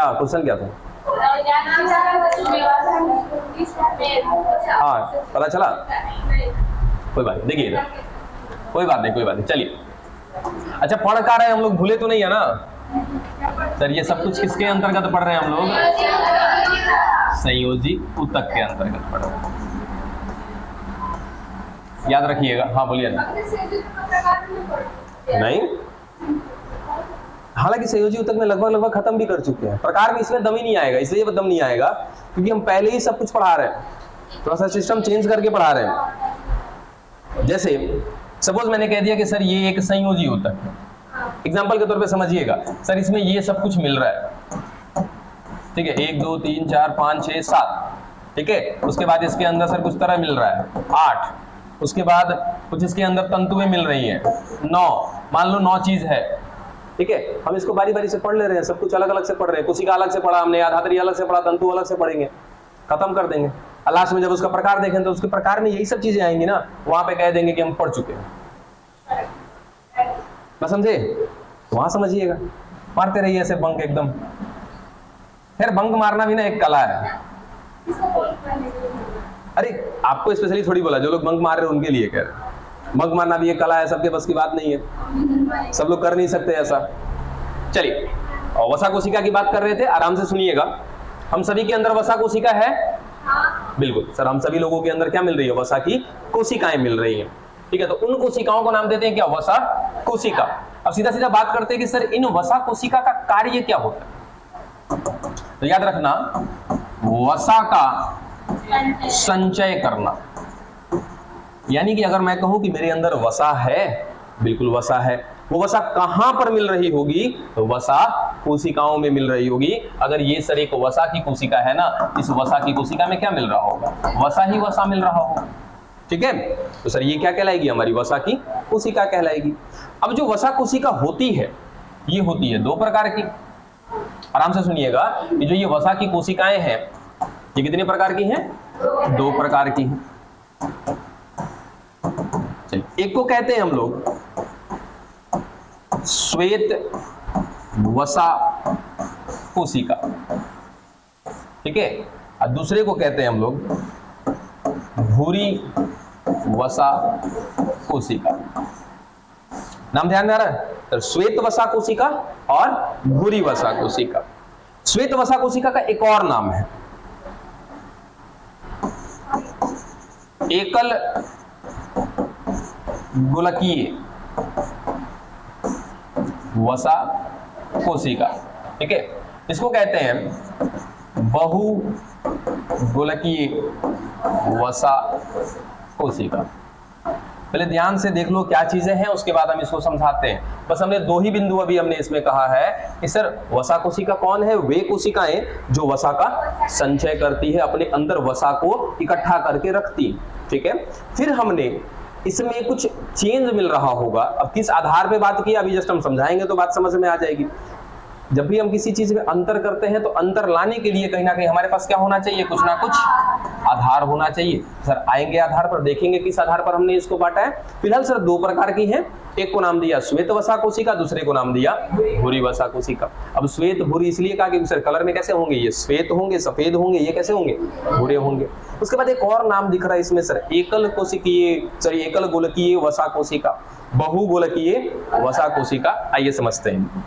क्या क्वेश्चन क्या था? हाँ पता चला, कोई बात नहीं, देखिए इधर, कोई बात नहीं, चलिए। अच्छा पढ़ का रहे हैं हम लोग, भूले तो नहीं है ना सर? ये सब कुछ किसके अंतर्गत पढ़ रहे हैं हम लोग? संयोजी ऊतक के अंतर्गत पढ़ रहे हैं, याद रखिएगा। हाँ बोलिए ना। नहीं, हालांकि संयोजी ऊतक में लगभग खत्म भी कर चुके हैं। प्रकार में इसमें दम ही नहीं आएगा, इसलिए दम नहीं आएगा क्योंकि हम पहले ही सब कुछ पढ़ा रहे हैं, थोड़ा सा सिस्टम चेंज करके पढ़ा रहे हैं। जैसे सपोज मैंने कह दिया कि सर ये एक संयोजी ऊतक है, एग्जाम्पल के तौर पे समझिएगा। सर इसमें ये सब कुछ मिल रहा है, ठीक है, 1 2 3 4 5 6 7, ठीक है। उसके बाद इसके अंदर सर कुछ तरह मिल रहा है 8, उसके बाद कुछ इसके अंदर तंतुएं मिल रही हैं 9, मान लो 9 चीज है, ठीक है। हम इसको बारी बारी से पढ़ ले रहे हैं, सब कुछ अलग अलग से पढ़ रहे हैं। कोशिका अलग से पढ़ा हमने, आधात्री अलग से पढ़ा, तंतु अलग से पढ़ेंगे, खत्म कर देंगे। लास्ट में जब उसका प्रकार देखें तो उसके प्रकार में यही सब चीजें आएंगी ना, वहां पे कह देंगे कि हम पढ़ चुके हैं। मैं समझे? वहां समझिएगा, मारते रहिए ऐसे बंक एकदम। खैर बंक मारना भी ना एक कला है। अरे आपको स्पेशली थोड़ी बोला, जो लोग बंक मार रहे हैं उनके लिए कह रहे हैं। बंक मारना भी एक कला है, सबके बस की बात नहीं है, सब लोग कर नहीं सकते ऐसा। चलिए, और वसा कोशिका की बात कर रहे थे, आराम से सुनिएगा। हम सभी के अंदर वसा कोशिका है? बिल्कुल सर, हम सभी लोगों के अंदर क्या मिल रही है? वसा की कोशिकाएं मिल रही हैं, ठीक है। तो उन कोशिकाओं को नाम देते हैं क्या? वसा कोशिका। अब सीधा सीधा बात करते हैं कि सर इन वसा कोशिका का कार्य क्या होता है? तो याद रखना, वसा का संचय करना। यानी कि अगर मैं कहूं कि मेरे अंदर वसा है, बिल्कुल वसा है, वो वसा कहां पर मिल रही होगी? तो वसा कोशिकाओं में मिल रही होगी। अगर ये सर एक वसा की कोशिका है ना, इस वसा की कोशिका में क्या मिल रहा होगा? वसा ही वसा मिल रहा होगा, ठीक है। तो सर ये क्या कहलाएगी? हमारी वसा की कोशिका कहलाएगी। अब जो वसा कोशिका होती है, ये होती है 2 प्रकार की। आराम से सुनिएगा कि जो ये वसा की कोशिकाएं हैं, ये कितने प्रकार की हैं? 2 प्रकार की हैं। चलिए, एक को कहते हैं हम लोग श्वेत वसा कोशिका, ठीक है, और दूसरे को कहते हैं हम लोग भूरी वसा कोशिका। नाम ध्यान में आ रहा है? तो श्वेत वसा कोशिका और भूरी वसा कोशिका। श्वेत वसा कोशिका का एक और नाम है एकल गोलकीय वसा कोशिका, ठीक है। इसको कहते हैं बहु गोलकीय वसा कोशिका। पहले ध्यान से देख लो क्या चीजें हैं, उसके बाद हम इसको समझाते हैं। बस हमने 2 ही बिंदु अभी हमने इसमें कहा है कि सर वसा कोशिका कौन है? वे कोशिकाएं जो वसा का संचय करती है, अपने अंदर वसा को इकट्ठा करके रखती, ठीक है। फिर हमने इसमें कुछ चेंज मिल रहा होगा। अब किस आधार पे बात की, अभी जस्ट हम समझाएंगे तो बात समझ में आ जाएगी। जब भी हम किसी चीज में अंतर करते हैं तो अंतर लाने के लिए कहीं ना कहीं हमारे पास क्या होना चाहिए? कुछ ना कुछ आधार होना चाहिए। सर आएंगे आधार पर, देखेंगे किस आधार पर हमने इसको बांटा है। फिलहाल सर 2 प्रकार की हैं, एक को नाम दिया श्वेत वसा कोशिका, दूसरे को नाम दिया भूरी वसा कोशिका। अब श्वेत भूरी इसलिए कहा कि सर कलर में कैसे होंगे? ये श्वेत होंगे, सफेद होंगे, ये कैसे होंगे? भूरे होंगे। उसके बाद एक और नाम दिख रहा है इसमें सर एकल कोशिकीय, सॉरी एकल गोलकीय वसा कोशिका, बहुगोलकीय वसा कोशिका। आइए समझते हैं।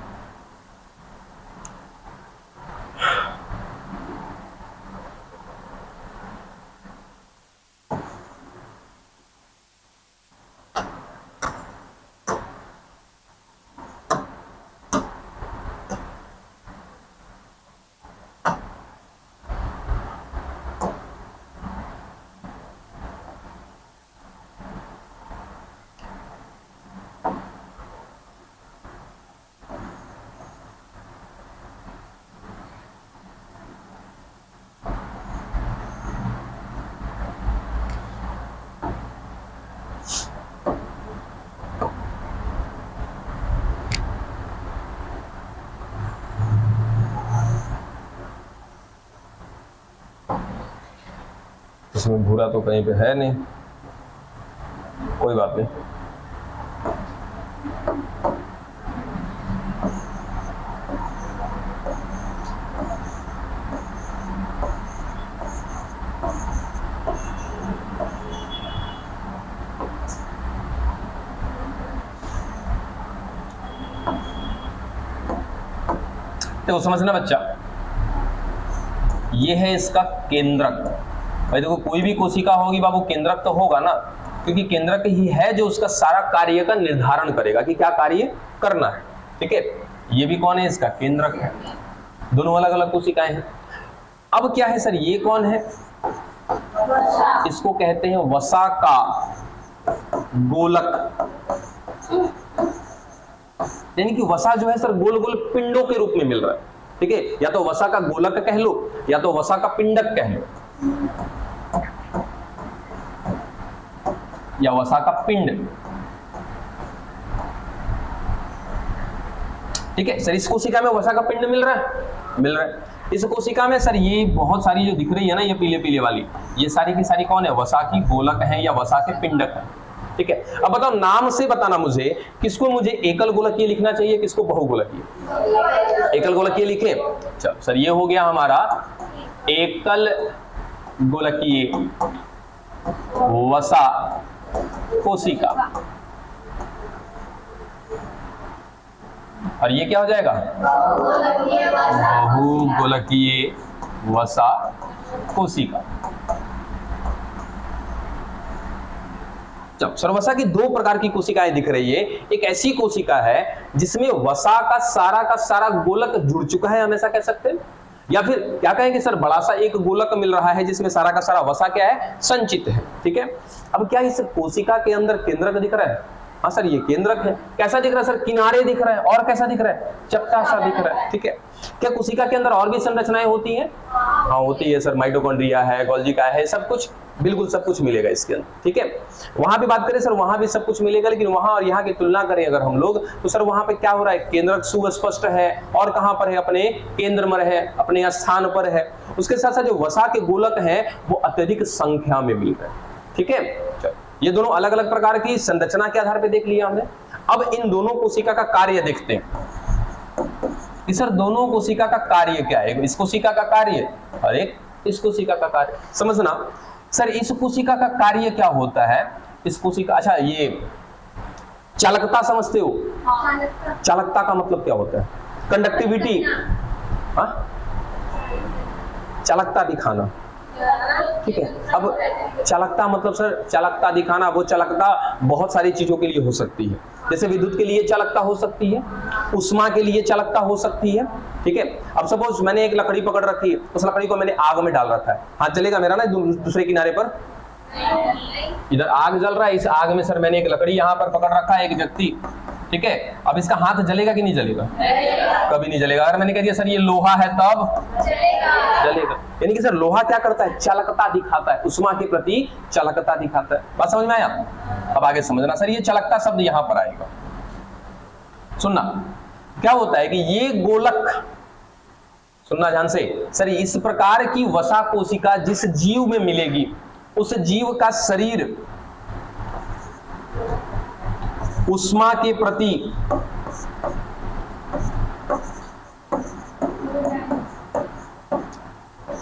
इसमें भूरा तो कहीं पे है नहीं, कोई बात नहीं। देखो समझना बच्चा, ये है इसका केंद्रक। भाई देखो कोई भी कोशिका होगी बाबू केंद्रक तो होगा ना, क्योंकि केंद्रक ही है जो उसका सारा कार्य का निर्धारण करेगा कि क्या कार्य करना है। ठीक है, ये भी कौन है, इसका केंद्रक है। दोनों अलग अलग कोशिकाएं हैं। अब क्या है सर, ये कौन है, इसको कहते हैं वसा का गोलक। यानी कि वसा जो है सर गोल गोल पिंडों के रूप में मिल रहा है। ठीक है, या तो वसा का गोलक कह लो या तो वसा का पिंडक कह लो, या वसा का पिंड। ठीक है सर, इस कोशिका में वसा का पिंड मिल रहा है। इस कोशिका में सर ये बहुत सारी जो दिख रही है ना, ये पीले पीले वाली, ये सारी की सारी कौन है, वसा की गोलक है या वसा के पिंडक है। ठीक है, अब बताओ नाम से बताना मुझे, किसको मुझे एकल गोलकीय लिखना चाहिए, किसको बहुगोलकीय। एकल गोलकीय लिखे। चलो सर, ये हो गया हमारा एकल गोलकीय वसा कोशिका। और ये क्या हो जाएगा, बहुगोलकीय वसा कोशिका। सर वसा की दो प्रकार की कोशिकाएं दिख रही है। एक ऐसी कोशिका है जिसमें वसा का सारा गोलक जुड़ चुका है, हमेशा कह सकते हैं, या फिर क्या कहेंगे सर, बड़ा सा एक गोलक मिल रहा है जिसमें सारा का सारा वसा क्या है, संचित है। ठीक है, अब क्या इस कोशिका के अंदर केंद्रक दिख रहा है? हाँ सर, ये केंद्रक है। कैसा दिख रहा है सर, किनारे दिख रहा है। और कैसा दिख रहा है, चपटा सा दिख रहा है। ठीक है, क्या कोशिका के अंदर और भी संरचनाएं होती हैं? हाँ होती है सर, माइटोकॉन्ड्रिया है, गोल्गी का है, सब कुछ, बिल्कुल सब कुछ मिलेगा इसके अंदर। ठीक है, वहां भी बात करें सर, वहां भी सब कुछ मिलेगा, लेकिन वहां और यहाँ की तुलना करें अगर हम लोग, तो सर वहां पे क्या हो रहा है, केंद्रक सुस्पष्ट है और कहां पर है, अपने केंद्र में है, अपने स्थान पर है। उसके साथ साथ जो वसा के गोलक हैं वो अत्यधिक संख्या में मिल रहे हैं। ठीक है, ये दोनों अलग अलग प्रकार की संरचना के आधार पर देख लिया हमने। अब इन दोनों कोशिका का कार्य देखते हैं कि सर दोनों कोशिका का कार्य क्या है। इस कोशिका का कार्य और एक इस कोशिका का कार्य समझना। सर इस कोशिका का कार्य क्या होता है, इस कोशिका, अच्छा ये चालकता समझते हो? चालकता का मतलब क्या होता है, कंडक्टिविटी। हाँ, चालकता दिखाना। ठीक है, अब चालकता मतलब सर, चालकता दिखाना, वो चालकता बहुत सारी चीजों के लिए हो सकती है। जैसे विद्युत के लिए चालकता हो सकती है, उष्मा के लिए चालकता हो सकती है। ठीक है, अब सपोज मैंने एक लकड़ी पकड़ रखी है, उस लकड़ी को मैंने आग में डाल रखा है, हाथ चलेगा मेरा ना दूसरे किनारे पर? इधर आग जल रहा है, इस आग में सर मैंने एक लकड़ी यहाँ पर पकड़ रखा है, एक व्यक्ति। ठीक है, अब इसका हाथ जलेगा कि नहीं जलेगा? कभी नहीं जलेगा। अगर मैंने कह दिया सर ये लोहा है तब जलेगा। यानी कि सर लोहा क्या करता है, चालकता दिखाता है, उष्मा के प्रति चालकता दिखाता है। बात समझ में आया? अब आगे समझना सर, ये चालकता शब्द यहां पर आएगा। सुनना, क्या होता है कि ये गोलक, सुनना ध्यान से सर, इस प्रकार की वसा कोशिका जिस जीव में मिलेगी, उस जीव का शरीर उष्मा के प्रति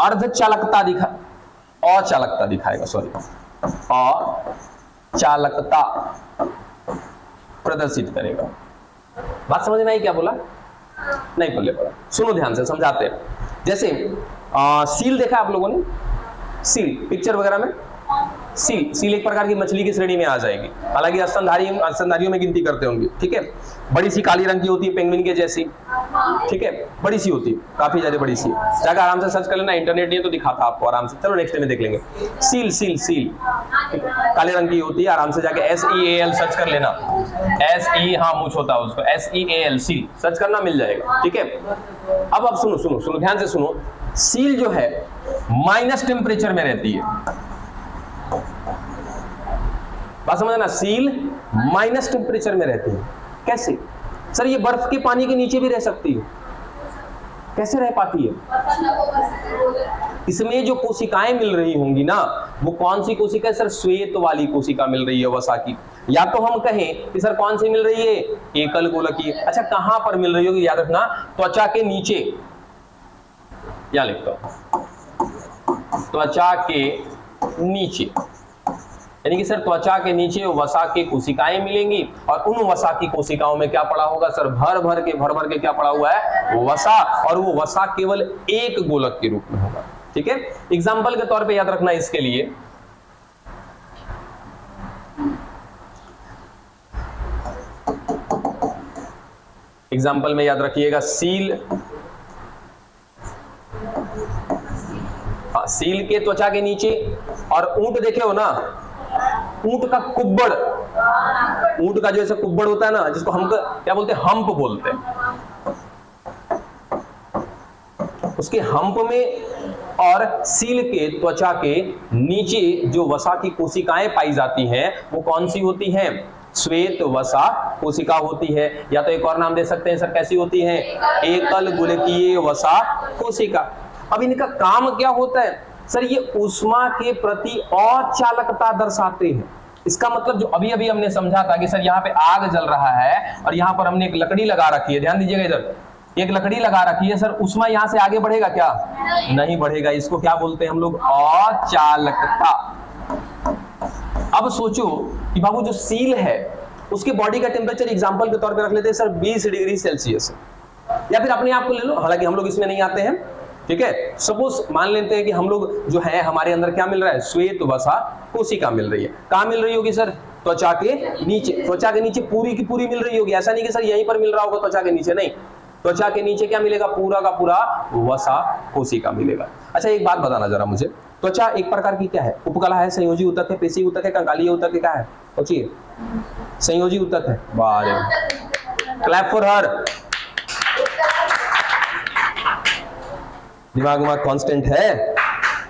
अर्धचालकता अचालकता दिखाएगा, सॉरी, अचालकता प्रदर्शित करेगा। बात समझ में आई? क्या बोला? नहीं पल्ले पड़ा। सुनो ध्यान से, समझाते हैं। जैसे सील देखा आप लोगों ने? सील पिक्चर वगैरह में, सील एक प्रकार की मछली की श्रेणी में आ जाएगी। हालांकि स्तनधारियों में गिनती करते होंगे। ठीक है, बड़ी सी काली रंग की होती है, पेंगुइन के जैसी। ठीक है, बड़ी सी होती है, काफी ज्यादा बड़ी सी। जाकर आराम से सर्च कर लेना, इंटरनेट नहीं है तो दिखाता आपको आराम से। चलो नेक्स्ट में देख लेंगे। सील काले रंग की होती है, आराम से जाके SEAL सर्च कर लेना। SE, हाँ मूछ होता है उसको, SEAL सील सर्च करना, मिल जाएगा। ठीक है, अब सुनो ध्यान से सुनो। सील जो है माइनस टेम्परेचर में रहती है। बात समझना, सील माइनस टेम्परेचर में रहती है। कैसे सर? ये बर्फ के पानी के नीचे भी रह सकती है। कैसे रह पाती है? इसमें जो कोशिकाएं मिल रही होंगी ना, वो कौन सी कोशिका है सर? श्वेत वाली कोशिका मिल रही है वसा की। या तो हम कहें कि सर कौन सी मिल रही है? एकल गोलकीय। अच्छा, कहां पर मिल रही होगी? याद रखना, त्वचा के नीचे। या लिखता हूं, त्वचा के नीचे। यानी कि सर त्वचा के नीचे वसा की कोशिकाएं मिलेंगी और उन वसा की कोशिकाओं में क्या पड़ा होगा सर, भर भर के क्या पड़ा हुआ है, वसा, और वो वसा केवल एक गोलक के रूप में होगा। ठीक है, एग्जाम्पल के तौर पे याद रखना इसके लिए, एग्जाम्पल में याद रखिएगा सील, सील के त्वचा के नीचे, और ऊंट देखे हो ना, ऊंट का कुब्बड़, ऊंट का जो ऐसा कुब्बड़ होता है ना, जिसको हम क्या बोलते हैं, हम्प बोलते हैं, उसके हम्प में और सील के त्वचा के नीचे जो वसा की कोशिकाएं पाई जाती हैं वो कौन सी होती हैं, श्वेत वसा कोशिका होती है, या तो एक और नाम दे सकते हैं सर, कैसी होती है, एकल गुलकीय वसा कोशिका। अब इनका काम क्या होता है सर, ये ऊष्मा के प्रति अचालकता दर्शाते हैं। इसका मतलब जो अभी अभी हमने समझा था कि सर यहाँ पे आग जल रहा है और यहाँ पर हमने एक लकड़ी लगा रखी है, ध्यान दीजिएगा, इधर एक लकड़ी लगा रखी है, सर ऊष्मा यहाँ से आगे बढ़ेगा क्या, नहीं बढ़ेगा, इसको क्या बोलते हैं हम लोग, अचालकता। अब सोचो कि बाबू जो सील है उसके बॉडी का टेम्परेचर एग्जांपल के तौर पे रख लेते हैं सर 20 डिग्री सेल्सियस, या फिर अपने आप को ले लो, हालांकि हम लोग इसमें नहीं आते हैं। ठीक है, सपोज मान लेते हैं कि हम लोग जो है हमारे अंदर क्या मिल रहा है, श्वेत वसा कोशिका मिल रही है। कहाँ मिल रही होगी सर, त्वचा के नीचे, त्वचा के नीचे पूरी की पूरी मिल रही होगी, ऐसा नहीं कि सर यहीं पर मिल रहा होगा त्वचा के नीचे, नहीं, त्वचा के नीचे क्या मिलेगा, पूरा का पूरा वसा कोशिका मिलेगा। अच्छा एक बात बताना जरा मुझे, त्वचा एक प्रकार की क्या है, उपकला है, संयोजी ऊतक है, पेशी ऊतक है, कंकालीय ऊतक है, क्या है, सोचिए, संयोजी ऊतक है। बारे क्लैप फॉर हर, दिमाग में कांस्टेंट है।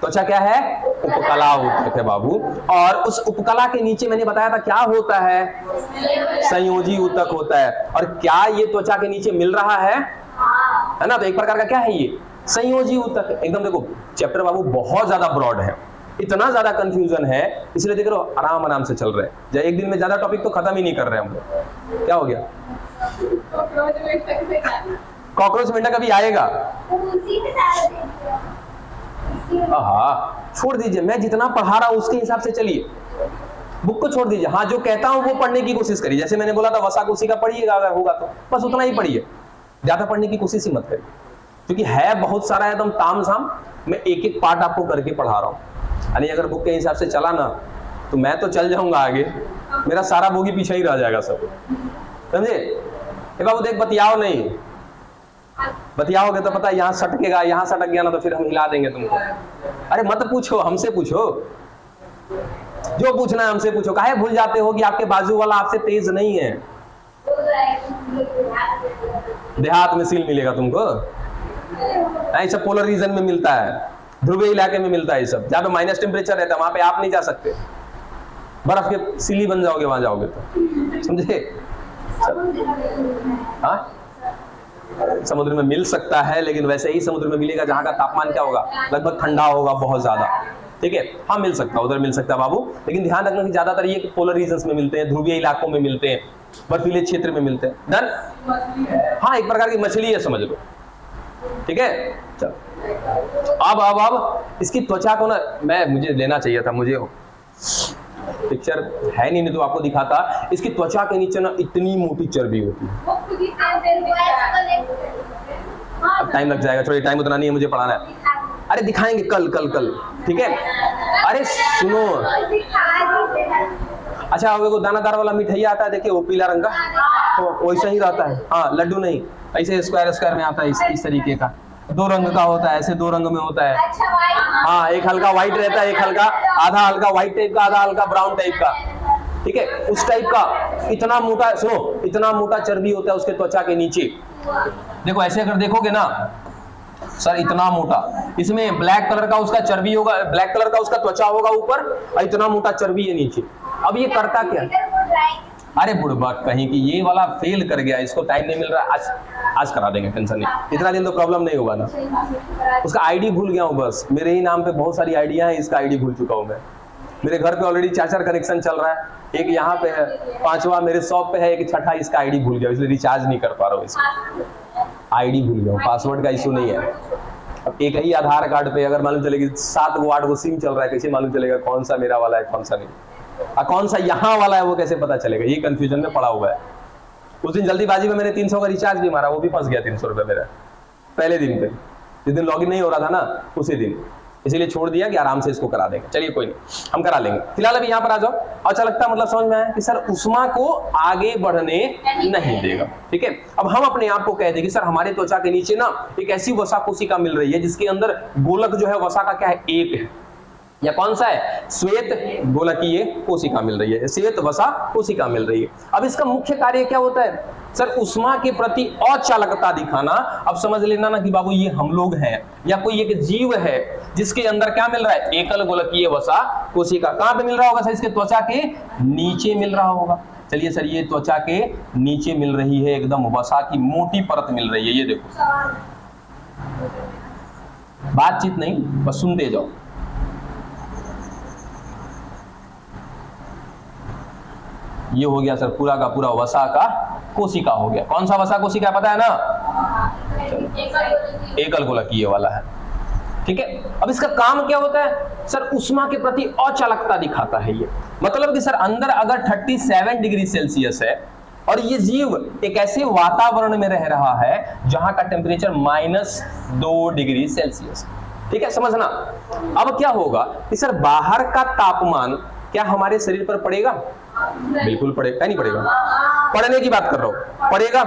त्वचा क्या है, उपकला ऊतक है बाबू, और उस उपकला के नीचे मैंने बताया था क्या होता है, संयोजी ऊतक होता है। और क्या ये त्वचा के नीचे मिल रहा है ना, तो एक प्रकार का क्या है ये, संयोजी ऊतक। एकदम देखो चैप्टर बाबू बहुत ज्यादा ब्रॉड है, इतना ज्यादा कंफ्यूजन है, इसलिए देख रहे हो आराम आराम से चल रहे हैं, एक दिन में ज्यादा टॉपिक तो खत्म ही नहीं कर रहे हम लोग। क्या हो गया, कॉकरोच मेंढक कभी आएगा, छोड़ दीजिए, मैं जितना पढ़ा रहा हूं उसके हिसाब से चलिए, बुक को छोड़ दीजिए। हाँ जो कहता हूं वो पढ़ने की कोशिश करिए, जैसे मैंने बोला था वसा कोशिका पढ़िएगा, अगर होगा तो बस उतना ही पढ़िए, ज्यादा पढ़ने की कोशिश ही मत करिए, क्योंकि है बहुत सारा एकदम ताम झाम, मैं एक एक पार्ट आपको करके पढ़ा रहा हूं। यानी अगर बुक के हिसाब से चला ना तो मैं तो चल जाऊंगा आगे, मेरा सारा बोगी पीछे ही रह जाएगा सब, समझे। बाबू देख बतियाओ नहीं, बतियाओगे तो पता है यहाँ सटकेगा, यहाँ सटक गया ना तो फिर हम हिला देंगे तुमको। अरे मत पूछो, हमसे पूछो, जो पूछना है हमसे पूछो। काहे भूल जाते हो कि आपके बाजू वाला आपसे तेज नहीं है, देहात में सील मिलेगा तुमको, नहीं सब पोलर रीजन में मिलता है, ध्रुवीय इलाके में मिलता है सब, जहाँ पे माइनस टेम्परेचर रहता है वहां पे आप नहीं जा सकते, बर्फ के सीली बन जाओगे वहां जाओगे तो, समझे। हाँ समुद्र में मिल सकता है, लेकिन वैसे ही समुद्र में मिलेगा जहां का तापमान क्या होगा, लगभग ठंडा होगा बहुत ज्यादा। ठीक है, हाँ मिल सकता है, उधर मिल सकता है बाबू, लेकिन ध्यान रखना कि ज्यादातर ये पोलर रीजन्स में मिलते हैं, ध्रुवीय इलाकों में मिलते हैं, बर्फीले क्षेत्र में मिलते हैं। डन, हाँ एक प्रकार की मछली है समझ लो। ठीक है, चलो अब इसकी त्वचा को ना मुझे लेना चाहिए था, मुझे पिक्चर है नहीं तो आपको दिखाता। इसकी त्वचा के नीचे ना इतनी मोटी चर्बी होती है, अब टाइम लग जाएगा, थोड़ी टाइम उतना नहीं है, मुझे पढ़ाना है। अरे दिखाएंगे कल कल कल, ठीक है। अरे सुनो, अच्छा वो दानादार वाला मिठाई आता है देखिए, वो पीला रंग का, तो वैसा ही रहता है, हाँ लड्डू नहीं, ऐसे स्क्वायर स्क्वायर में आता है, इस तरीके का, दो रंग का होता है, ऐसे दो रंग में होता है। हाँ एक हल्का व्हाइट रहता है, एक हल्का, आधा हल्का व्हाइट टाइप का, आधा हल्का ब्राउन टाइप का, ठीक है, उस टाइप का। इतना मोटा, सुनो इतना मोटा चर्बी होता है उसके त्वचा के नीचे। देखो ऐसे अगर देखोगे ना सर, इतना मोटा, इसमें ब्लैक कलर का उसका चर्बी होगा, ब्लैक कलर का उसका त्वचा होगा ऊपर, और इतना मोटा चर्बी है नीचे। अब ये करता क्या, अरे बुढ़बा कहीं कि ये वाला फेल कर गया, इसको टाइम नहीं मिल रहा, आज करा देंगे, टेंशन नहीं, इतना दिन तो प्रॉब्लम नहीं होगा ना। उसका आईडी भूल गया हूँ बस, मेरे ही नाम पे बहुत सारी आइडिया है, इसका आईडी भूल चुका हूँ मैं। मेरे घर पे ऑलरेडी 4 कनेक्शन चल रहा है, एक यहाँ पे है, 5वां मेरे शॉप पे है, एक 6ठा इसका आईडी भूल गया, इसलिए रिचार्ज नहीं कर पा रहा हूँ, इसका आईडी भूल गया हूँ, पासवर्ड का इशू नहीं है। अब एक ही आधार कार्ड पे अगर मालूम चलेगी 7 गो 8 गो सिम चल रहा है, कैसे मालूम चलेगा कौन सा मेरा वाला है कौन सा नहीं। और कौन सा यहाँ वाला है वो कैसे पता चलेगा, ये कंफ्यूजन में पड़ा हुआ है। उस दिन जल्दीबाजी में मैंने 300 का रिचार्ज भी मारा, वो भी फंस गया 300 रुपये मेरा पहले दिन पे, जिस दिन लॉगिन नहीं हो रहा था ना उसी दिन, इसीलिए छोड़ दिया कि आराम से इसको करा देंगे। चलिए कोई नहीं, हम करा लेंगे। फिलहाल अभी यहाँ पर आ जाओ। अच्छा लगता मतलब समझ में आया कि सर उष्मा को आगे बढ़ने नहीं देगा। ठीक है, अब हम अपने आप को कह दें कि सर हमारे त्वचा के नीचे ना एक ऐसी वसा कोशिका मिल रही है जिसके अंदर गोलक जो है वसा का क्या है, एक है, या कौन सा है, श्वेत गोलकीय कोशिका मिल रही है, श्वेत वसा कोशिका मिल रही है। अब इसका मुख्य कार्य क्या होता है, सर उष्मा के प्रति अचालकता दिखाना। अब समझ लेना ना कि बाबू ये हम लोग हैं या कोई एक जीव है जिसके अंदर क्या मिल रहा है, एकल गोलकीय वसा कोशिका। कहां पे मिल रहा होगा सर, इसके त्वचा के नीचे मिल रहा होगा। चलिए सर ये त्वचा के नीचे मिल रही है, एकदम वसा की मोटी परत मिल रही है, ये देखो, बातचीत नहीं बस सुनते जाओ। ये हो गया सर पूरा का पूरा वसा का कोशिका हो गया। कौन सा वसा कोशिका पता है ना, एकल गोलकीय वाला है। ठीक है, अब इसका काम क्या होता है, सर उष्मा के प्रति अचालकता दिखाता है ये। मतलब कि सर अंदर अगर 37 डिग्री सेल्सियस है और ये जीव एक ऐसे वातावरण में रह रहा है जहां का टेम्परेचर -2 डिग्री सेल्सियस। ठीक है, समझना। अब क्या होगा कि सर बाहर का तापमान क्या हमारे शरीर पर पड़ेगा, बिल्कुल पड़ेगा, नहीं पड़ेगा, पढ़ने की बात कर रहा हूं, पड़ेगा।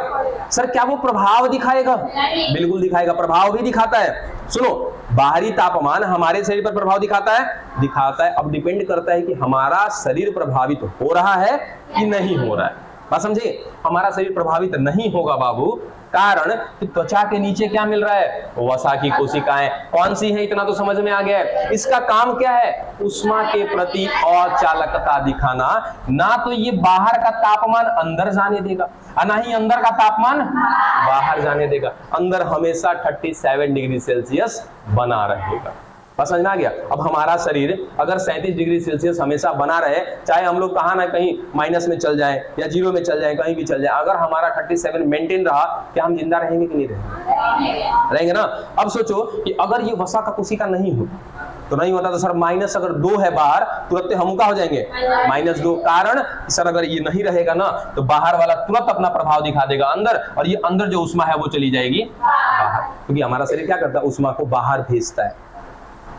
सर क्या वो प्रभाव दिखाएगा, बिल्कुल दिखाएगा, प्रभाव भी दिखाता है। सुनो, बाहरी तापमान हमारे शरीर पर प्रभाव दिखाता है। अब डिपेंड करता है कि हमारा शरीर प्रभावित हो रहा है कि नहीं हो रहा है। बात समझे, हमारा शरीर प्रभावित नहीं होगा बाबू, कारण कि त्वचा के नीचे क्या मिल रहा है, वसा की कोशिकाएं। कौन सी है, इतना तो समझ में आ गया है। इसका काम क्या है, उष्मा के प्रति अचालकता दिखाना। ना तो ये बाहर का तापमान अंदर जाने देगा और ना ही अंदर का तापमान बाहर जाने देगा। अंदर हमेशा 37 डिग्री सेल्सियस बना रहेगा। बस समझ में आ गया। अब हमारा शरीर अगर 37 डिग्री सेल्सियस हमेशा बना रहे, चाहे हम लोग कहाँ ना कहीं माइनस में चल जाएं या 0 में चल जाएं, कहीं भी चल जाएं, अगर हमारा 37 मेंटेन रहा, क्या हम जिंदा रहेंगे कि नहीं रहेंगे ना। अब सोचो कि अगर ये वसा का कोशिका नहीं होता तो नहीं होता तो सर माइनस अगर 2 है बाहर, तुरंत हम क्या हो जाएंगे, -2। कारण सर अगर ये नहीं रहेगा ना तो बाहर वाला तुरंत अपना प्रभाव दिखा देगा अंदर, और ये अंदर जो उष्मा है वो चली जाएगी बाहर, क्योंकि हमारा शरीर क्या करता है, उष्मा को बाहर भेजता है।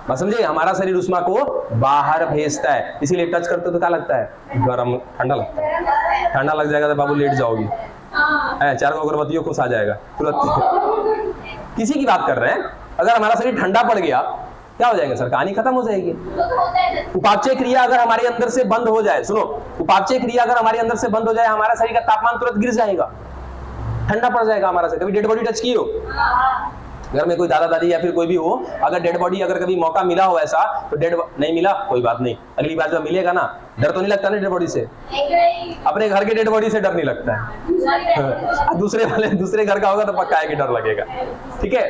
बस समझे, हमारा शरीर उष्मा को बाहर भेजता है। इसीलिए टच करते तो क्या लगता है, गरम, ठंडा लगता है। ठंडा लग जाएगा तो बाबू लेट जाओगी, 4 अगरबत्तियों खुश आ जाएगा तुरंत। किसी की बात कर रहे हैं, अगर हमारा शरीर ठंडा पड़ गया क्या हो जाएगा सर, कहानी खत्म हो जाएगी। उपापचय क्रिया अगर हमारे अंदर से बंद हो जाए, सुनो, उपापचय क्रिया अगर हमारे अंदर से बंद हो जाए, हमारा शरीर का तापमान तुरंत गिर जाएगा, ठंडा पड़ जाएगा हमारा शरीर। कभी डेड बॉडी टच की हो, घर में कोई दादा दादी या फिर कोई भी हो, अगर डेड बॉडी, अगर कभी मौका मिला हो ऐसा, तो डेड नहीं मिला कोई बात नहीं, अगली बार जब मिलेगा ना, डर तो नहीं लगता ना डेड बॉडी से, अपने घर के डेड बॉडी से डर नहीं लगता है, दूसरे घर का होगा तो पक्का है कि डर लगेगा। ठीक है,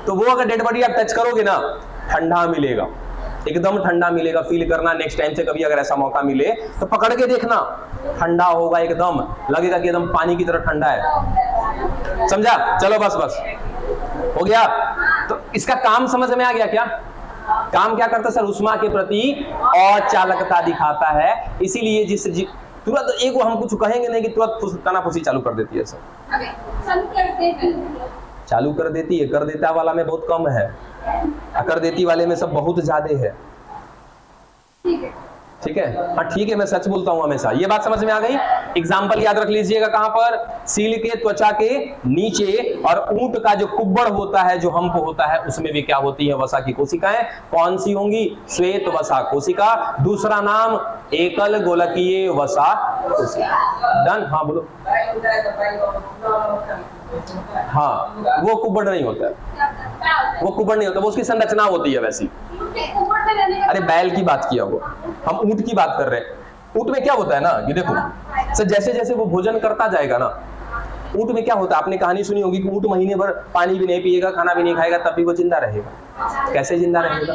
तो वो अगर डेड बॉडी आप टच करोगे ना, ठंडा मिलेगा, एकदम ठंडा मिलेगा। फील करना, नेक्स्ट टाइम से कभी अगर ऐसा मौका मिले तो पकड़ के देखना, ठंडा होगा, एकदम लगेगा कि एकदम पानी की तरह ठंडा है। समझा, चलो बस हो गया। तो इसका काम समझ में आ गया क्या, काम क्या करता है सर, उष्मा के प्रति अचालकता दिखाता है। इसीलिए तुरंत एक हम कुछ कहेंगे नहीं कि तुरंत कानाफूसी चालू कर देती है सर, चालू कर देती है, कर देता वाला में बहुत कम है, कर देती वाले में सब बहुत ज्यादा है। ठीक है, हाँ ठीक है, मैं सच बोलता हूं हमेशा। ये बात समझ में आ गई। एग्जाम्पल याद रख लीजिएगा, कहां पर, सील के त्वचा के नीचे, और ऊंट का जो कुब्बड़ होता है, जो हम्प होता है, उसमें भी क्या होती है, वसा की कोशिकाएं। कौन सी होंगी, श्वेत वसा कोशिका, दूसरा नाम एकल गोलकीय वसा कोशिका। डन, हाँ बोलो। हाँ, वो कुब्बड़ नहीं होता है, वो कुब्बड़ नहीं होता, वो उसकी संरचना होती है वैसी। अरे बैल की बात किया, वो हम ऊंट की बात कर रहे हैं। ऊंट में क्या होता है ना, ये देखो सर, जैसे जैसे वो भोजन करता जाएगा ना, ऊंट में क्या होता है, आपने कहानी सुनी होगी कि ऊंट महीने भर पानी भी नहीं पिएगा, खाना भी नहीं खाएगा, तब भी वो जिंदा रहेगा। कैसे जिंदा रहेगा,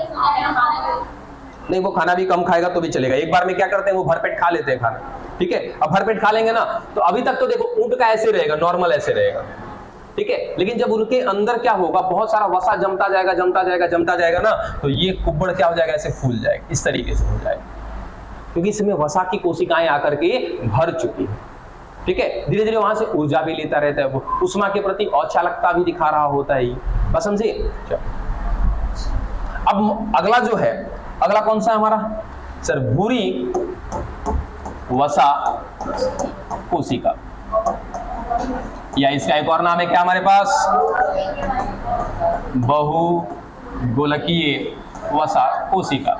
नहीं वो खाना भी कम खाएगा तो भी चलेगा, एक बार में क्या करते हैं, वो भरपेट खा लेते हैं खाना। ठीक है, अब भरपेट खा लेंगे ना, तो अभी तक तो देखो ऊंट का ऐसे रहेगा, नॉर्मल ऐसे रहेगा। ठीक है, लेकिन जब उनके अंदर क्या होगा, बहुत सारा वसा जमता जाएगा ना, तो ये कुब्बड़ क्या हो जाएगा, ऐसे फूल जाएगा, इस तरीके से हो जाएगा। क्योंकि इसमें वसा की कोशिकाएं आकर के भर चुकी है। ठीक है, धीरे धीरे वहां से ऊर्जा भी लेता रहता है, वो उष्मा के प्रति औचालकता भी दिखा रहा होता है। बस समझे। अब अगला जो है, अगला कौन सा है हमारा सर? भूरी वसा कोशिका, या इसका एक और नाम है क्या हमारे पास? बहुगोलकीय वसा कोशिका।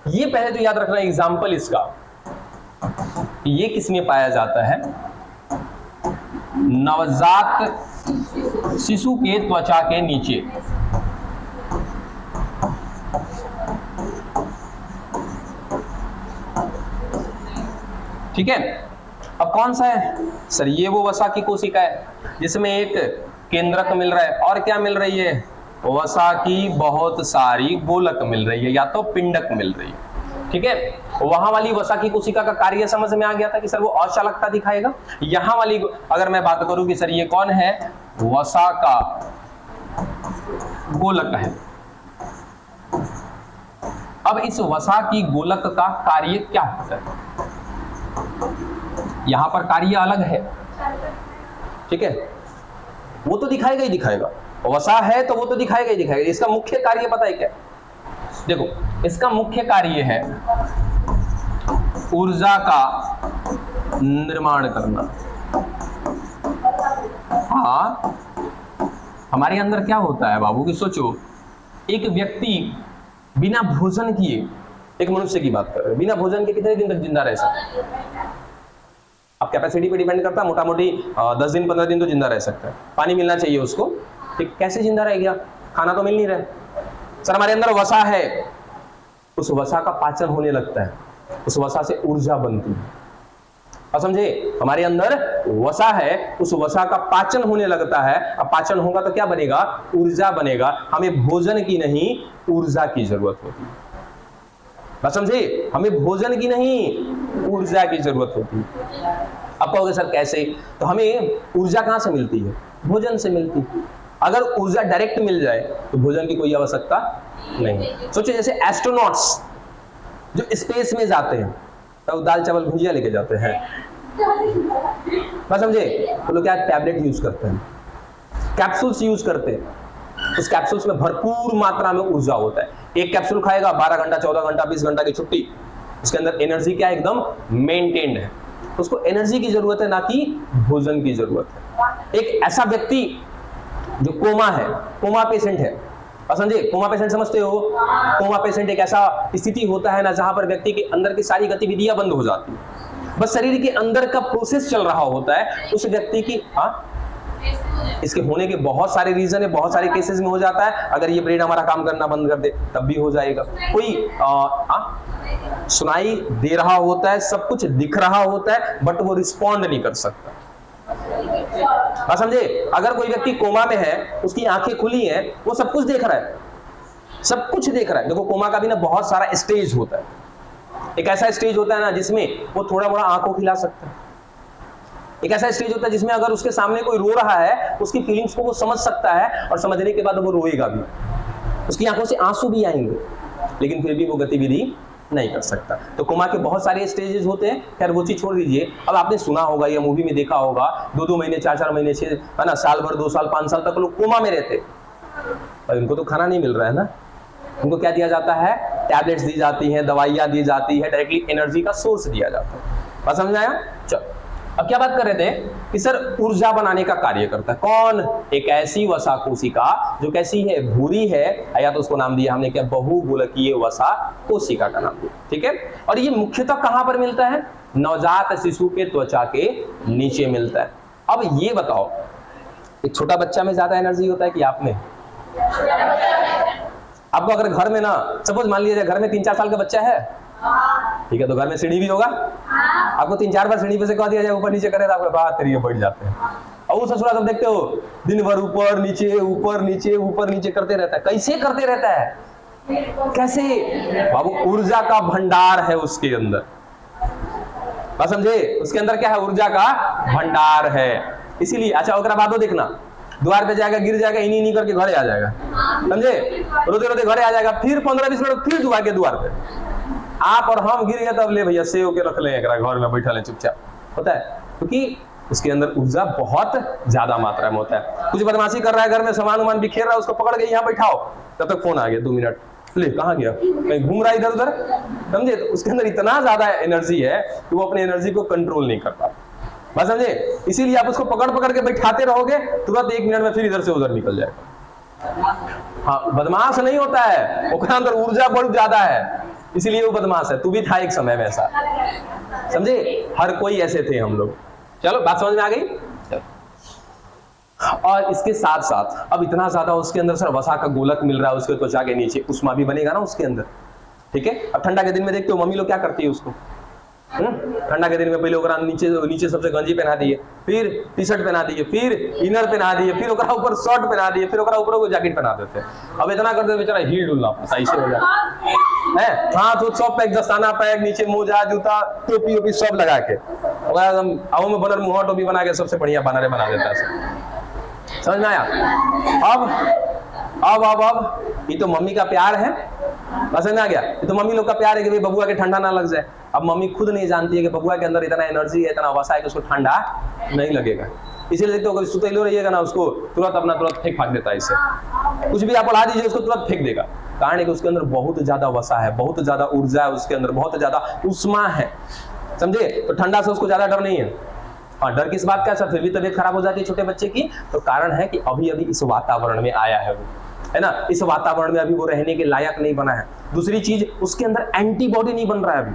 ये पहले तो याद रखना एग्जाम्पल इसका, ये किसमें पाया जाता है? नवजात शिशु के त्वचा के नीचे। ठीक है, अब कौन सा है सर? ये वो वसा की कोशिका है जिसमें एक केंद्रक मिल रहा है और क्या मिल रही है? वसा की बहुत सारी गोलक मिल रही है या तो पिंडक मिल रही है। ठीक है, वहां वाली वसा की कोशिका का कार्य समझ में आ गया था कि सर वो औचालकता दिखाएगा। यहां वाली अगर मैं बात करूं कि सर ये कौन है? वसा का गोलक है। अब इस वसा की गोलक का कार्य क्या होता है? यहां पर कार्य अलग है। ठीक है, वो तो दिखाएगा ही दिखाएगा, वसा है तो वो तो दिखाएगा ही दिखाएगा। इसका मुख्य कार्य पता है क्या? देखो, इसका मुख्य कार्य है ऊर्जा का निर्माण करना। हाँ, हमारे अंदर क्या होता है बाबू कि सोचो, एक व्यक्ति बिना भोजन किए, एक मनुष्य की बात कर रहे हैं, बिना भोजन के कितने दिन तक जिंदा रह सकता है? अब कैपेसिटी पे डिपेंड करता है, मोटा मोटी 10 दिन 15 दिन तो जिंदा रह सकता है। पानी मिलना चाहिए उसको, ठीक, कैसे जिंदा रह गया? खाना तो मिल नहीं रहा। सर हमारे अंदर वसा है, उस वसा का पाचन होने लगता है, उस वसा से ऊर्जा बनती है। और समझे, हमारे अंदर वसा है, उस वसा का पाचन होने लगता है। अब पाचन होगा तो क्या बनेगा? ऊर्जा बनेगा। हमें भोजन की नहीं, ऊर्जा की जरूरत होती है। बस समझे, हमें भोजन की नहीं, ऊर्जा की जरूरत होती है। अब कहोगे सर कैसे? तो हमें ऊर्जा कहां से मिलती है? भोजन से मिलती है। अगर ऊर्जा डायरेक्ट मिल जाए तो भोजन की कोई आवश्यकता नहीं। सोचिए जैसे एस्ट्रोनॉट्स जो स्पेस में जाते हैं तो दाल चावल भुजिया लेके जाते हैं, बस समझे, तो लोग क्या टैबलेट यूज करते हैं, कैप्सूल्स यूज करते हैं। उस कैप्सूल्स में भरपूर मात्रा में ऊर्जा होता है। एक कैप्सूल खाएगा, 12 घंटा 14 घंटा 20 घंटा की छुट्टी, उसके अंदर एनर्जी क्या एकदम मेंटेन्ड है। उसको एनर्जी की जरूरत है, ना कि भोजन की जरूरत है। एक ऐसा व्यक्ति जो कोमा है, कोमा पेशेंट है, और समझे कोमा पेशेंट समझते हो? कोमा पेशेंट एक ऐसा स्थिति होता है ना जहां पर व्यक्ति के अंदर की सारी गतिविधियां बंद हो जाती है, बस शरीर के अंदर का प्रोसेस चल रहा होता है उस व्यक्ति की। इसके होने के बहुत सारे रीजन है, बहुत सारे केसेस में हो जाता है। अगर ये ब्रेन हमारा काम करना बंद कर दे तब भी हो जाएगा। कोई सुनाई दे रहा होता है, सब कुछ दिख रहा होता है, बट वो रिस्पॉन्ड नहीं कर सकता। बात समझे? अगर कोई व्यक्ति कोमा में है, उसकी आंखें खुली हैं, वो सब कुछ देख रहा है, सब कुछ देख रहा है। देखो कोमा का भी ना बहुत सारा स्टेज होता है। एक ऐसा स्टेज होता है ना जिसमें वो थोड़ा बड़ा आंखों खिला सकता है। एक ऐसा स्टेज होता है जिसमें अगर उसके सामने कोई रो रहा है, उसकी फीलिंग्स को वो समझ सकता है, और समझने के बाद वो रोएगा भी, उसकी आंखों से आंसू भी आएंगे, लेकिन फिर भी वो गतिविधि नहीं कर सकता। तो कोमा के बहुत सारे स्टेजेस होते हैं। खैर वो चीज छोड़ दीजिए। अब आपने सुना होगा या मूवी में देखा होगा, 2-2 महीने 4-4 महीने 6 है ना, साल भर 2 साल 5 साल तक लोग कोमा में रहते, और इनको तो खाना नहीं मिल रहा है ना। उनको क्या दिया जाता है? टैबलेट्स दी जाती हैं, दवाइयां दी जाती है, डायरेक्टली एनर्जी का सोर्स दिया जाता है। बात समझ में आया? चलो अब क्या बात कर रहे थे कि सर ऊर्जा बनाने का कार्य करता है कौन? एक ऐसी वसा कोशिका जो कैसी है? भूरी है, या तो उसको नाम दिया हमने क्या? बहुगोलकीय वसा कोशिका का नाम दिया। ठीक है, और ये मुख्यतः कहां पर मिलता है? नवजात शिशु के त्वचा के नीचे मिलता है। अब ये बताओ, एक छोटा बच्चा में ज्यादा एनर्जी होता है कि आप में? आपको अगर घर में ना, सपोज मान लीजिए घर में 3-4 साल का बच्चा है, ठीक है, तो घर में सीढ़ी भी होगा। आपको 3-4 बार सीढ़ी पे से कह दिया जाए ऊपर नीचे करे तो आपके बात तरीके बैठ जाते हैं। और वो ससुरा सब देखते हो दिन भर ऊपर नीचे ऊपर नीचे ऊपर नीचे करते रहता है। कैसे करते रहता है? कैसे बाबू? ऊर्जा का भंडार है उसके अंदर। बात समझे? उसके अंदर क्या है? ऊर्जा का भंडार है। इसीलिए अच्छा अगर बात हो देखना, द्वार पे जाएगा, गिर जाएगा, इन्हीं करके घरे आ जाएगा, समझे, रोते रोते घरे आ जाएगा, फिर 15-20 मिनट फिर दुआ के द्वार पे आप और हम गिर गए, तब ले भैया सेव के रख ले, घर में बैठा ले चुपचाप, होता है, क्योंकि उसके अंदर ऊर्जा बहुत ज्यादा मात्रा में होता है। कुछ बदमाशी कर रहा है घर में, सामान वामान बिखेर रहा है, उसको पकड़ के यहाँ बैठाओ, तब तक फोन आ गया, 2 मिनट, ले कहाँ गया, कहीं घूम रहा है इधर उधर, समझे, तो उसके अंदर इतना ज्यादा एनर्जी है कि वो अपनी एनर्जी को कंट्रोल नहीं कर पाता, बस समझे। इसीलिए आप उसको पकड़ पकड़ के बैठाते रहोगे, तुरंत 1 मिनट में फिर इधर से उधर निकल जाएगा। हाँ, बदमाश नहीं होता है, उसके अंदर ऊर्जा बहुत ज्यादा है, इसीलिए वो बदमाश है। तू भी था एक समय में ऐसा, समझे, हर कोई ऐसे थे हम लोग। चलो बात समझ में आ गई। और इसके साथ साथ अब इतना ज्यादा उसके अंदर सर वसा का गोलक मिल रहा है, उसके त्वचा के नीचे उष्मा भी बनेगा ना उसके अंदर, ठीक है। अब ठंडा के दिन में देखते हो मम्मी लोग क्या करती है उसको, ठंडा के दिन में पहले ओकरा नीचे सबसे गंजी पहना दिए, फिर टी शर्ट पहना दिए, फिर इनर पहना दिए, फिर ओकरा ऊपर शर्ट पहना दिए, फिर ओकरा ऊपर जैकेट पहना देते। अब इतना करते बेचारा हिल डुलना सही से हो जाता है, हाँ, तो सब पैक, दस्ताना पैक, नीचे मोजा जूता टोपी ओपी सब लगा के आओ में बनर मुंह टोपी बना के सबसे बढ़िया बनारे बना देता है, समझ में आया। अब ये तो मम्मी का प्यार है, समझ में आ गया, ये तो मम्मी लोग का प्यार है कि भाई बबुआ के ठंडा ना लग जाए। अब मम्मी खुद नहीं जानती है कि बबुआ के अंदर इतना एनर्जी है, इतना वसा है कि उसको ठंडा नहीं लगेगा, इसीलिए तो अगर सुतेलो रहिएगा ना, उसको तुरंत फेंक फाक देता है, इससे कुछ भी आप बढ़ा दीजिए उसको तुरंत फेंक देगा, कारण है कि उसके अंदर बहुत ज्यादा वसा है, बहुत ज्यादा ऊर्जा है, उसके अंदर बहुत ज्यादा उष्मा है, समझे। तो ठंडा से उसको ज्यादा डर नहीं है। हाँ, डर किस बात का सर, फिर भी तबीयत खराब हो जाती है छोटे बच्चे की, तो कारण है कि अभी अभी इस वातावरण में आया है वो, है ना, इस वातावरण में अभी वो रहने के लायक नहीं बना है। दूसरी चीज, उसके अंदर एंटीबॉडी नहीं बन रहा है अभी,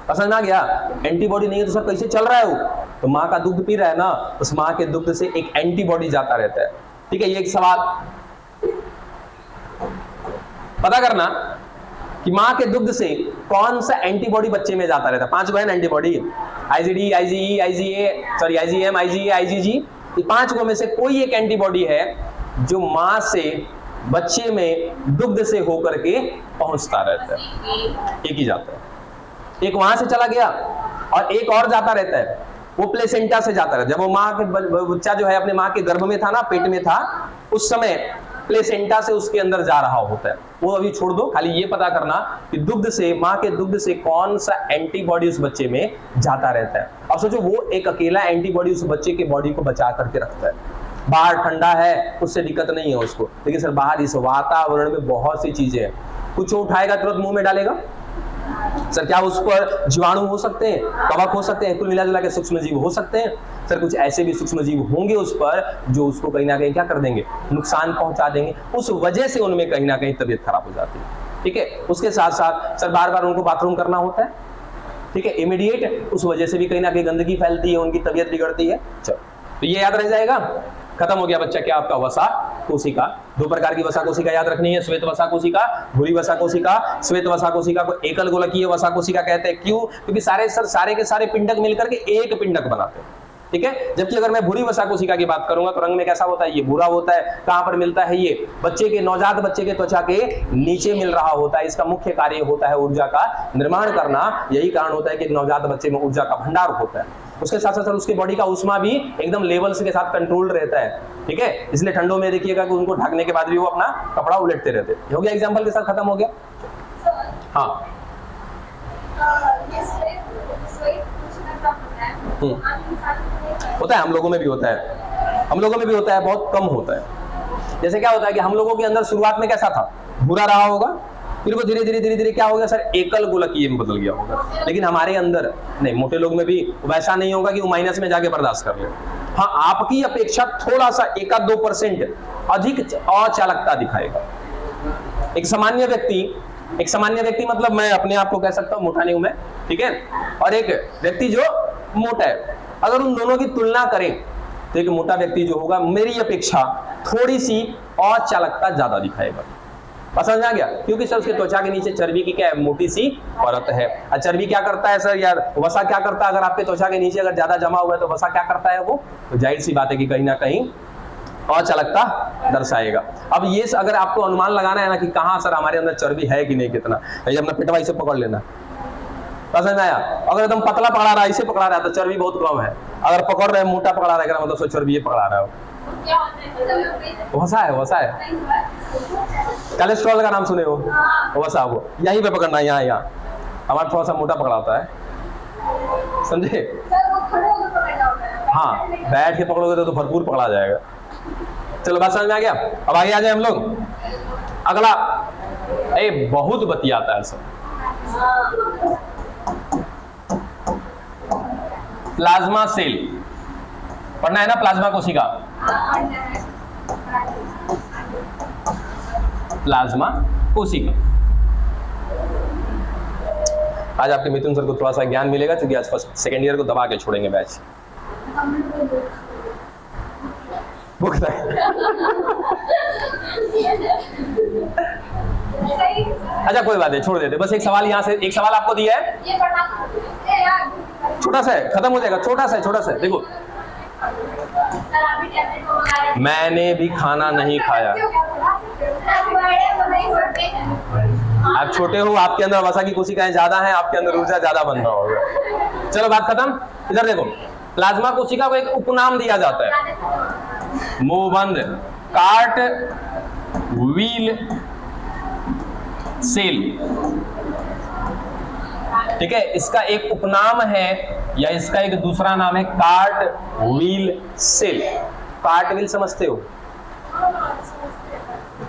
पसंद आ गया, एंटीबॉडी नहीं है तो सर कैसे चल रहा है वो, तो माँ का दूध पी रहा है ना, उस माँ के दुग्ध से एक एंटीबॉडी जाता रहता है, ठीक है। ये एक सवाल पता करना कि माँ के दुग्ध से कौन सा एंटीबॉडी बच्चे में जाता रहता है। 5 बहन antibody, IgD, IgE, IgA, sorry IgM, IgA, IgG, ये 5 में से कोई एक एंटीबॉडी है जो माँ से बच्चे में दुग्ध से होकर के पहुंचता रहता है, एक ही जाता है, एक वहां से चला गया और एक और जाता रहता है, वो प्लेसेंटा से जाता रहता है। जब वो माँ के बच्चा जो है अपने माँ के गर्भ में था ना, पेट में था, उस समय प्लेसेंटा से उसके अंदर जा रहा होता है, वो अभी छोड़ दो, खाली ये पता करना कि दुग्ध से, माँ के दुग्ध से कौन सा एंटीबॉडी उस बच्चे में जाता रहता है। अब सोचो, वो एक अकेला एंटीबॉडी उस बच्चे के बॉडी को बचा करके रखता है। बाहर ठंडा है, उससे दिक्कत नहीं है उसको, लेकिन सर बाहर इस वातावरण में बहुत सी चीजें हैं, कुछ उठाएगा तुरंत मुंह में डालेगा, सर क्या उस पर जीवाणु हो सकते हैं, कवक हो सकते हैं, कुल मिला जुला के सूक्ष्म जीव हो सकते हैं, सर कुछ ऐसे भी सूक्ष्म जीव होंगे उस पर जो उसको कहीं ना कहीं क्या कर देंगे, नुकसान पहुंचा देंगे, उस वजह से उनमें कहीं ना कहीं तबीयत खराब हो जाती है, ठीक है। उसके साथ साथ सर बार बार उनको बाथरूम करना होता है, ठीक है, इमीडिएट, उस वजह से भी कहीं ना कहीं गंदगी फैलती है, उनकी तबीयत बिगड़ती है। चलो, तो ये याद रह जाएगा, खत्म हो गया बच्चा क्या आपका वसा कोशिका। 2 प्रकार की वसा कोशिका याद रखनी है, श्वेत वसा कोशिका, भूरी वसा कोशिका। श्वेत वसा कोशिका को एकल गोलकीय वसा कोशिका कहते हैं, क्यों, क्योंकि सारे के सारे पिंडक मिलकर के एक पिंडक बनाते हैं, ठीक है। जबकि अगर मैं भूरी वसा कोशिका की बात करूंगा तो रंग में कैसा होता है, ये भूरा होता है। कहां पर मिलता है, ये बच्चे के, नवजात बच्चे के त्वचा के नीचे मिल रहा होता है। इसका मुख्य कार्य होता है ऊर्जा का निर्माण करना, यही कारण होता है कि नवजात बच्चे में ऊर्जा का भंडार होता है। उसके साथ साथ उसके बॉडी का उष्मा भी एकदम लेवल्स के साथ कंट्रोल रहता है, ठीक है। इसलिए ठंडों में देखिएगा कि उनको ढकने के बाद भी वो अपना कपड़ा उलटते रहते। हो गया, एग्जांपल के साथ खत्म हो गया। हाँ, होता है, हम लोगों में भी होता है, हम लोगों में भी होता है, बहुत कम होता है। जैसे क्या होता है कि हम लोगों के अंदर शुरुआत में कैसा था, भूरा रहा होगा, फिर वो धीरे धीरे क्या हो गया सर, एकल गोलकीय में बदल गया होगा। लेकिन हमारे अंदर नहीं, मोटे लोग में भी वैसा नहीं होगा कि वो माइनस में जाके बर्दाश्त कर ले। हाँ, आपकी अपेक्षा थोड़ा सा 1-2% अधिक अचालकता दिखाएगा। एक सामान्य व्यक्ति मतलब मैं अपने आप को कह सकता हूँ, मोटा नहीं हूं मैं, ठीक है, और एक व्यक्ति जो मोटा है, अगर उन दोनों की तुलना करें तो एक मोटा व्यक्ति जो होगा मेरी अपेक्षा थोड़ी सी अचालकता ज्यादा दिखाएगा। समझ आ गया, क्योंकि सर उसके त्वचा के नीचे चर्बी की क्या है, मोटी सी परत है। और चर्बी क्या करता है सर यार, वसा क्या करता है, अगर आपके त्वचा के नीचे अगर ज्यादा जमा हुआ है तो वसा क्या करता है, वो तो जाहिर सी बात है कि कहीं ना कहीं अचालकता दर्शाएगा। अब ये अगर आपको अनुमान लगाना है ना कि कहाँ सर हमारे अंदर चर्बी है कि नहीं, कितना, अपना पेटवा इसे पकड़ लेना, समझ में आया। अगर एकदम पतला पकड़ा रहा है, इसे पकड़ा रहा है तो चर्बी बहुत कम है, अगर पकड़ रहे मोटा पकड़ा रहा है मतलब चर्बी ये पकड़ा रहा है, वसा है, वसा है। कोलेस्ट्रॉल का नाम सुने हो? वसा, वो यहीं पे पकड़ना है, यहाँ यहाँ। हमारा थोड़ा सा मोटा पकड़ा होता है, समझे? हाँ, बैठ के पकड़ोगे तो भरपूर पकड़ा जाएगा। चलो बात समझ में आ गया। अब आगे आ जाए हम लोग। अगला, बहुत बतियाता है सब। प्लाज्मा सेल पढ़ना है ना, प्लाज्मा कोशिका। प्लाज्मा कोशिका। आज आपके मिथुन सर को थोड़ा सा ज्ञान मिलेगा, क्योंकि आज फर्स्ट सेकेंड ईयर को दबा के छोड़ेंगे बैच। अच्छा कोई बात नहीं, छोड़ देते। बस एक सवाल यहाँ से, एक सवाल आपको दिया है, छोटा सा है, खत्म हो जाएगा। छोटा सा है, छोटा सा है। देखो, मैंने भी खाना नहीं खाया। आप छोटे हो, आपके अंदर वसा की कोशिकाएं ज्यादा हैं, आपके अंदर ऊर्जा ज्यादा बन रहा होगा। चलो बात खत्म। इधर देखो, प्लाज्मा कोशिका को एक उपनाम दिया जाता है, मुंहबंद, कार्ट व्हील सेल। ठीक है, इसका एक उपनाम है या इसका एक दूसरा नाम है cart wheel cell. Cart wheel समझते हो?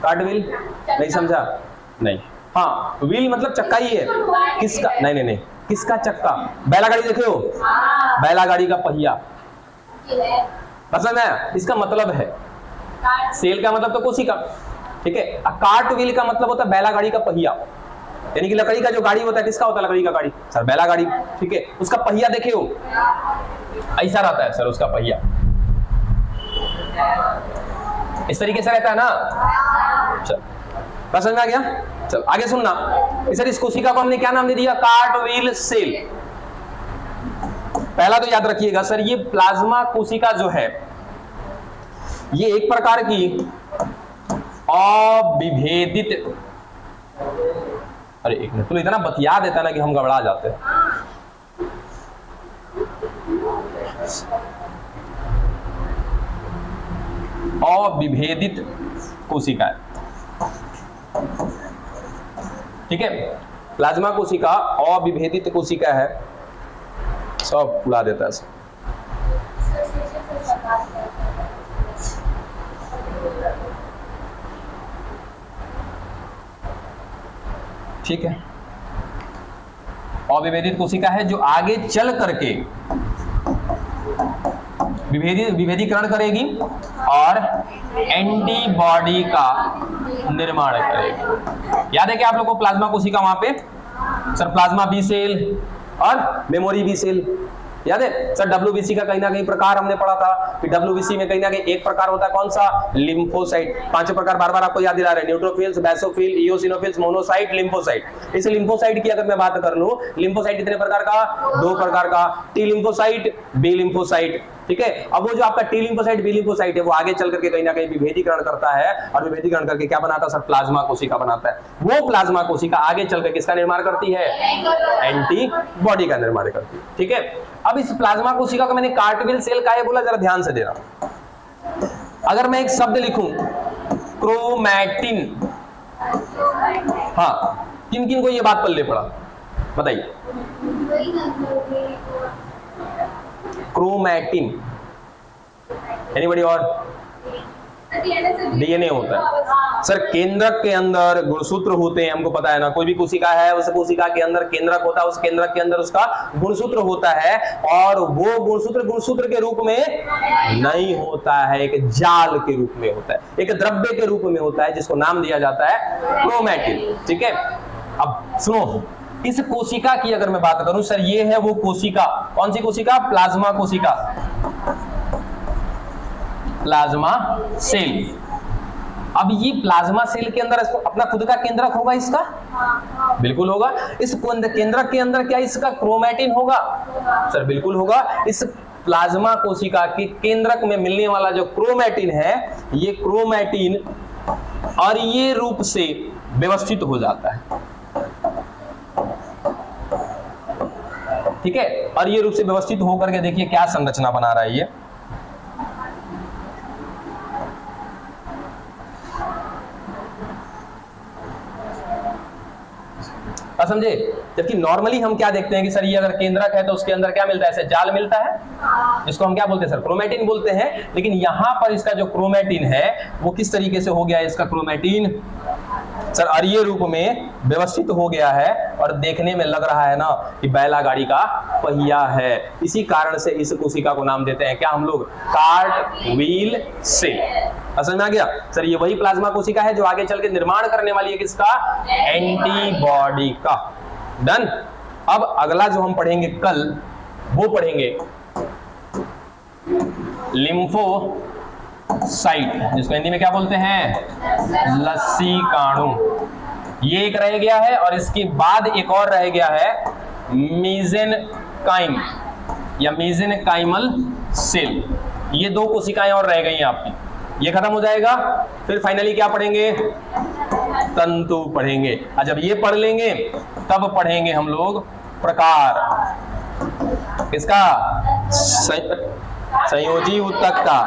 कार्ट व्हील नहीं समझा? नहीं। हाँ, व्हील मतलब चक्का ही है। किसका? नहीं नहीं नहीं, किसका चक्का? बैलागाड़ी देखे हो? बैलागाड़ी का पहिया। पसंद है? इसका मतलब है, सेल का मतलब तो कोशिका, ठीक है। कार्ट व्हील का मतलब होता है बैलागाड़ी का पहिया, यानी कि लकड़ी का जो गाड़ी होता है, किसका होता है लकड़ी का गाड़ी? सर बैलागाड़ी, ठीक है। उसका पहिया देखे हो? ऐसा रहता है सर उसका पहिया, इस तरीके से रहता है ना। चल समझ में आ गया? चल आगे सुनना। सर इस कोशिका को हमने क्या नाम दे दिया? Cart wheel cell. पहला तो याद रखिएगा सर, ये प्लाज्मा कोशिका जो है, ये एक प्रकार की अविभेदित, अरे एक मिनट, तो इतना बतिया देता ना कि हम घबरा जाते हैं। अविभेदित कोशिका है, ठीक है। प्लाज्मा कोशिका अविभेदित कोशिका है, सब उड़ा देता है सब। ठीक है, अविभेदित कोशिका है जो आगे चल करके विभेदीकरण करेगी और एंटीबॉडी का निर्माण करेगी। याद है क्या आप लोगों को प्लाज्मा कोशिका? वहां पे सर प्लाज्मा बी सेल और मेमोरी बी सेल याद है सर? डब्ल्यूबीसी का कहीं ना कहीं प्रकार हमने पढ़ा था कि डब्ल्यूबीसी में कहीं ना कहीं एक प्रकार होता है, कौन सा? लिम्फोसाइट। 5 प्रकार बार बार आपको याद दिला रहे हैं, neutrophils, basophil, eosinophils, monocyte, lymphocyte. इस लिम्फोसाइट की अगर मैं बात कर लूं, लिम्फोसाइट कितने प्रकार का? 2 प्रकार का, टी लिम्फोसाइट, बी लिम्फोसाइट, ठीक है। अब वो जो आपका टी लिम्फोसाइट, बी लिम्फोसाइट है, वो आगे चल करके कहीं ना कहीं विभेदीकरण करता है और विभेदीकरण करके क्या बनाता है सर? प्लाज्मा कोशिका बनाता है। वो प्लाज्मा कोशिका आगे चल करके किसका निर्माण करती है? एंटीबॉडी का निर्माण करती है, ठीक है। अब इस प्लाज्मा कोशिका को मैंने कार्ट व्हील सेल का है बोला, जरा ध्यान से देना। अगर मैं एक शब्द लिखूं क्रोमैटिन, हाँ, किन किन को ये बात पल्ले पड़ा बताइए? Chromatin, anybody? और डीएनए होता है सर। केंद्रक के अंदर गुणसूत्र होते हैं, हमको पता है ना। कोई भी कोशिका है, उस कोशिका के अंदर केंद्रक होता है, उस केंद्रक के अंदर उसका गुणसूत्र होता है, और वो गुणसूत्र के रूप में नहीं होता है, एक जाल के रूप में होता है, एक द्रव्य के रूप में होता है, जिसको नाम दिया जाता है क्रोमैटिन, ठीक है। अब सुनो, इस कोशिका की अगर मैं बात करूं सर, ये है वो कोशिका, कौन सी कोशिका? प्लाज्मा कोशिका, प्लाज्मा सेल। अब ये प्लाज्मा सेल के अंदर अपना खुद का केंद्रक होगा इसका? बिल्कुल होगा। इस केंद्रक के अंदर क्या इसका क्रोमैटिन होगा? सर बिल्कुल होगा। इस प्लाज्मा कोशिका के केंद्रक में मिलने वाला जो क्रोमैटिन है, ये क्रोमैटिन और ये रूप से व्यवस्थित हो जाता है, ठीक है। और ये रूप से व्यवस्थित होकर के देखिए क्या संरचना बना रहा है ये। समझे। जबकि नॉर्मली हम क्या देखते हैं कि सर ये अगर केंद्रक है तो उसके अंदर क्या मिलता है, ऐसे जाल मिलता है, जिसको हम क्या बोलते हैं सर, क्रोमैटिन बोलते हैं। लेकिन यहां पर इसका जो क्रोमैटिन है वो किस तरीके से हो गया है, इसका क्रोमैटिन सर अरीय रूप में व्यवस्थित हो गया है और देखने में लग रहा है ना कि बैलगाड़ी का पहिया है। इसी कारण से इस कोशिका को नाम देते हैं क्या हम लोग, कार्ट व्हील सेल। समझ में आ गया सर। ये वही प्लाज्मा कोशिका है जो आगे चल के निर्माण करने वाली है किसका, एंटीबॉडी का। डन। अब अगला जो हम पढ़ेंगे कल, वो पढ़ेंगे लिम्फोसाइट, जिसको हिंदी में क्या बोलते हैं, लसीकाणु। ये एक रह गया है और इसके बाद एक और रह गया है मीजेनकाइम या मीजेनकाइमल सेल। ये दो कोशिकाएं और रह गई हैं आपकी, ये खत्म हो जाएगा। फिर फाइनली क्या पढ़ेंगे, तंतु पढ़ेंगे। और जब ये पढ़ लेंगे तब पढ़ेंगे हम लोग प्रकार, किसका, संयोजी ऊतक का।